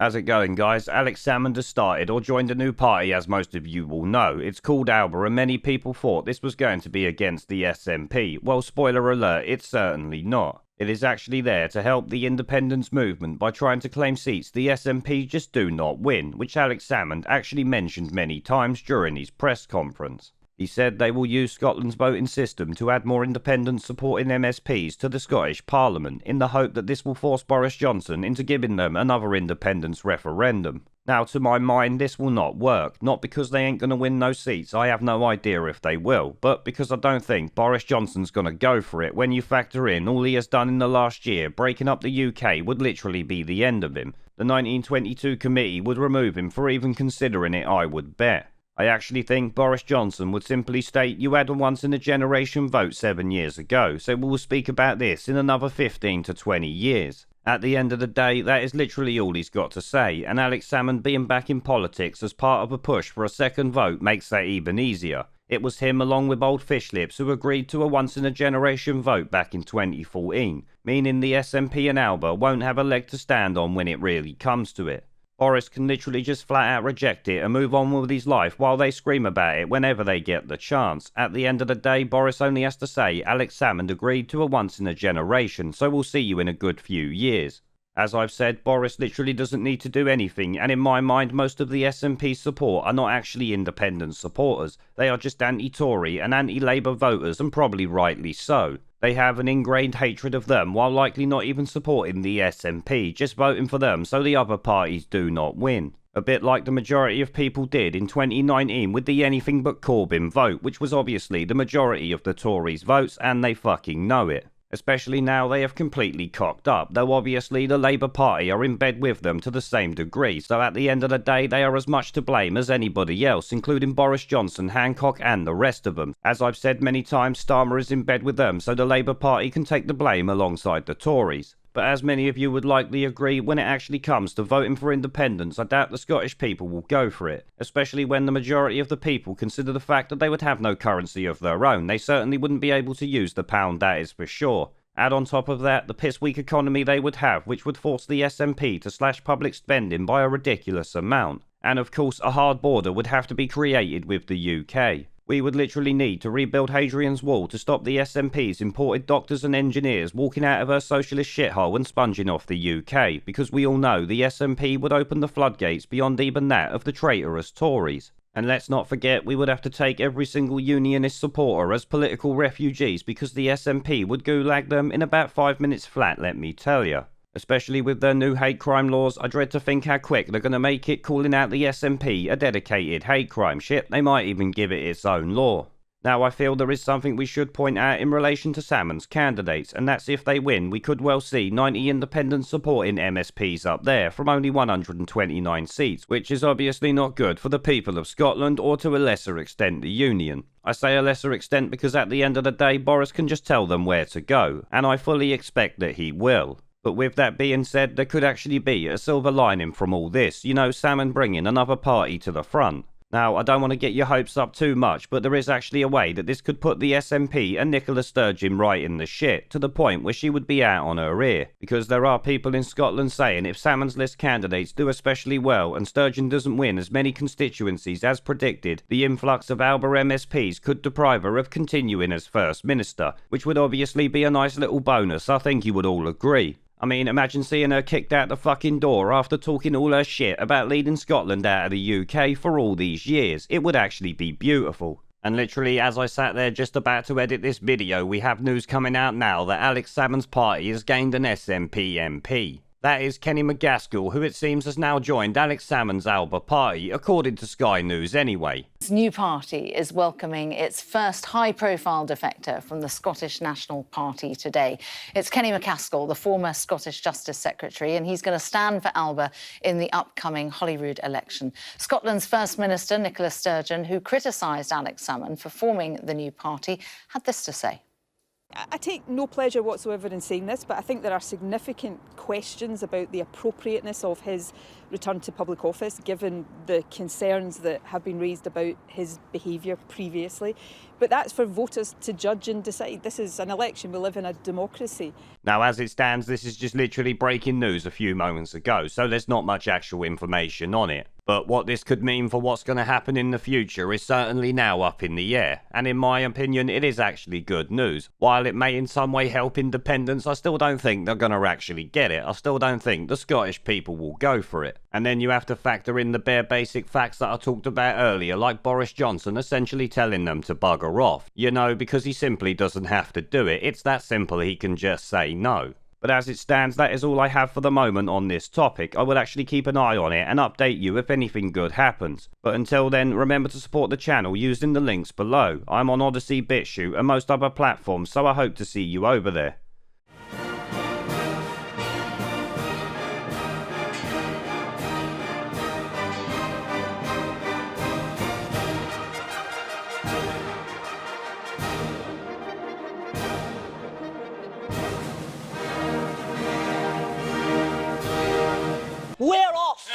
How's it going, guys? Alex Salmond has started or joined a new party, as most of you will know. It's called Alba, and many people thought this was going to be against the SNP. Well, spoiler alert, it's certainly not. It is actually there to help the independence movement by trying to claim seats the SNP just do not win, which Alex Salmond actually mentioned many times during his press conference. He said they will use Scotland's voting system to add more independent supporting MSPs to the Scottish Parliament in the hope that this will force Boris Johnson into giving them another independence referendum. Now, to my mind, this will not work, not because they ain't going to win no seats, I have no idea if they will, but because I don't think Boris Johnson's going to go for it when you factor in all he has done in the last year. Breaking up the UK would literally be the end of him. The 1922 committee would remove him for even considering it, I would bet. I actually think Boris Johnson would simply state you had a once-in-a-generation vote 7 years ago, so we will speak about this in another 15 to 20 years. At the end of the day, that is literally all he's got to say, and Alex Salmond being back in politics as part of a push for a second vote makes that even easier. It was him along with old Fishlips who agreed to a once-in-a-generation vote back in 2014, meaning the SNP and Alba won't have a leg to stand on when it really comes to it. Boris can literally just flat out reject it and move on with his life while they scream about it whenever they get the chance. At the end of the day, Boris only has to say Alex Salmond agreed to a once in a generation, so we'll see you in a good few years. As I've said, Boris literally doesn't need to do anything, and in my mind most of the SNP's support are not actually independent supporters. They are just anti-Tory and anti-Labour voters, and probably rightly so. They have an ingrained hatred of them while likely not even supporting the SNP, just voting for them so the other parties do not win. A bit like the majority of people did in 2019 with the anything but Corbyn vote, which was obviously the majority of the Tories' votes, and they fucking know it. Especially now they have completely cocked up, though obviously the Labour Party are in bed with them to the same degree, so at the end of the day they are as much to blame as anybody else, including Boris Johnson, Hancock and the rest of them. As I've said many times, Starmer is in bed with them, so the Labour Party can take the blame alongside the Tories. But as many of you would likely agree, when it actually comes to voting for independence, I doubt the Scottish people will go for it. Especially when the majority of the people consider the fact that they would have no currency of their own. They certainly wouldn't be able to use the pound, that is for sure. Add on top of that the piss-weak economy they would have, which would force the SNP to slash public spending by a ridiculous amount. And of course, a hard border would have to be created with the UK. We would literally need to rebuild Hadrian's Wall to stop the SNP's imported doctors and engineers walking out of her socialist shithole and sponging off the UK, because we all know the SNP would open the floodgates beyond even that of the traitorous Tories. And let's not forget, we would have to take every single unionist supporter as political refugees, because the SNP would gulag them in about 5 minutes flat, let me tell ya. Especially with their new hate crime laws, I dread to think how quick they're going to make it calling out the SNP a dedicated hate crime. Shit, they might even give it its own law. Now, I feel there is something we should point out in relation to Salmond's candidates, and that's if they win, we could well see 90 independent supporting MSPs up there from only 129 seats, which is obviously not good for the people of Scotland, or to a lesser extent the Union. I say a lesser extent because at the end of the day, Boris can just tell them where to go, and I fully expect that he will. But with that being said, there could actually be a silver lining from all this, you know, Salmond bringing another party to the front. Now, I don't want to get your hopes up too much, but there is actually a way that this could put the SNP and Nicola Sturgeon right in the shit, to the point where she would be out on her ear. Because there are people in Scotland saying if Salmond's list candidates do especially well and Sturgeon doesn't win as many constituencies as predicted, the influx of Alba MSPs could deprive her of continuing as First Minister, which would obviously be a nice little bonus, I think you would all agree. I mean, imagine seeing her kicked out the fucking door after talking all her shit about leading Scotland out of the UK for all these years. It would actually be beautiful. And literally, as I sat there just about to edit this video, we have news coming out now that Alex Salmond's party has gained an SNP MP. That is Kenny Macaskill, who it seems has now joined Alex Salmond's Alba party, according to Sky News anyway. This new party is welcoming its first high-profile defector from the Scottish National Party today. It's Kenny Macaskill, the former Scottish Justice Secretary, and he's going to stand for Alba in the upcoming Holyrood election. Scotland's First Minister, Nicola Sturgeon, who criticised Alex Salmond for forming the new party, had this to say. I take no pleasure whatsoever in saying this, but I think there are significant questions about the appropriateness of his return to public office, given the concerns that have been raised about his behaviour previously. But that's for voters to judge and decide. This is an election. We live in a democracy. Now, as it stands, this is just literally breaking news a few moments ago, so there's not much actual information on it. But what this could mean for what's going to happen in the future is certainly now up in the air, and in my opinion it is actually good news. While it may in some way help independence, I still don't think they're going to actually get it. I still don't think the Scottish people will go for it. And then you have to factor in the bare basic facts that I talked about earlier, like Boris Johnson essentially telling them to bugger off. You know, because he simply doesn't have to do it. It's that simple, he can just say no. But as it stands, that is all I have for the moment on this topic. I will actually keep an eye on it and update you if anything good happens. But until then, remember to support the channel using the links below. I'm on Odyssey, BitChute and most other platforms, so I hope to see you over there.